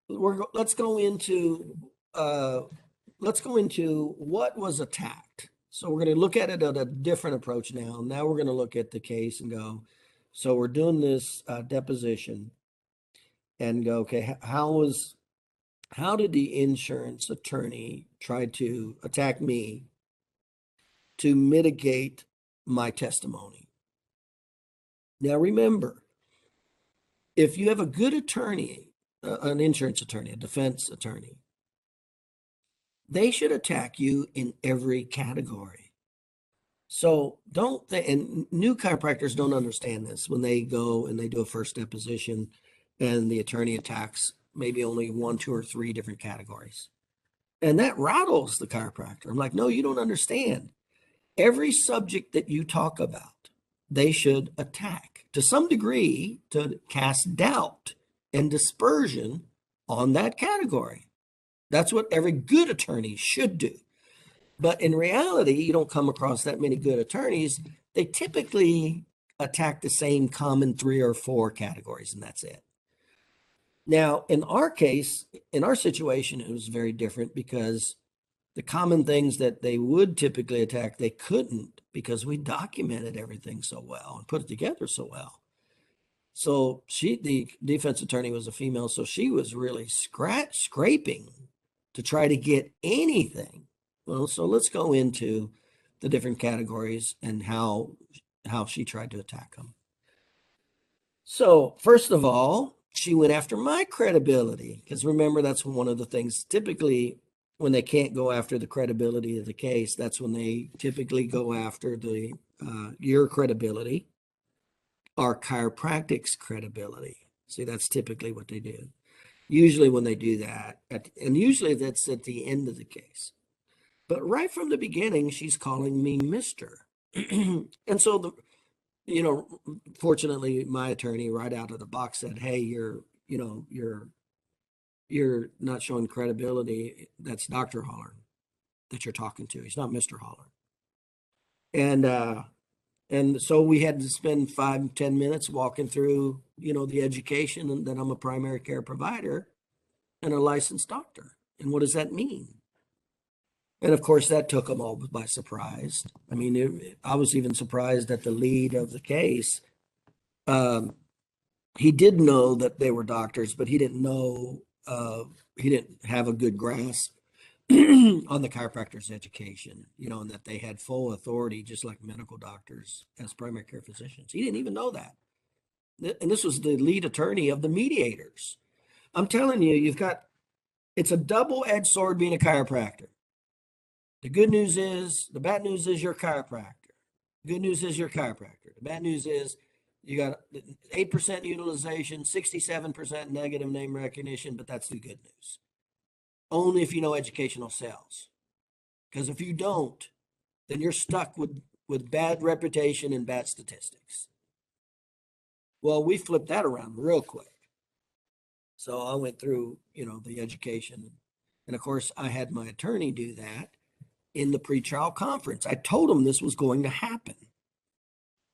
let's go into let's go into what was attacked. So we're going to look at it at a different approach now. Now we're going to look at the case and go, so we're doing this deposition and go, okay, how did the insurance attorney try to attack me to mitigate my testimony? Now remember, if you have a good attorney, an insurance attorney, a defense attorney, they should attack you in every category. So don't they, and new chiropractors don't understand this when they go and they do a first deposition and the attorney attacks maybe only one, two, or three different categories. And that rattles the chiropractor. I'm like, no, you don't understand. Every subject that you talk about, they should attack to some degree to cast doubt and dispersion on that category. That's what every good attorney should do. But in reality, you don't come across that many good attorneys. They typically attack the same common three or four categories, and that's it. Now, in our case, in our situation, it was very different because the common things that they would typically attack, they couldn't because we documented everything so well and put it together so well. So the defense attorney was a female, so she was really scraping to try to get anything. Well, so let's go into the different categories and how she tried to attack them. So first of all, she went after my credibility because remember, that's one of the things typically when they can't go after the credibility of the case, that's when they typically go after the your credibility or chiropractic's credibility. See, that's typically what they do. Usually when they do that, and usually that's at the end of the case. But right from the beginning, she's calling me Mr. And so fortunately, my attorney right out of the box said, "Hey, you're not showing credibility. That's Dr. Holler that you're talking to. He's not Mr. Holler." And so we had to spend 5-10 minutes walking through, the education and that I'm a primary care provider and a licensed doctor. And what does that mean? And of course, that took them all by surprise. I mean, I was even surprised at the lead of the case. He did know that they were doctors, but he didn't know, he didn't have a good grasp on the chiropractor's education, and that they had full authority, just like medical doctors as primary care physicians. He didn't even know that. And this was the lead attorney of the mediators. I'm telling you, it's a double-edged sword being a chiropractor. The bad news is you're a chiropractor. Good news is you're a chiropractor. The bad news is you got 8% utilization, 67% negative name recognition, but that's the good news. Only if you know educational sales. Because if you don't, then you're stuck with bad reputation and bad statistics. Well, we flipped that around real quick. So I went through, the education. And of course, I had my attorney do that in the pretrial conference. I told him this was going to happen.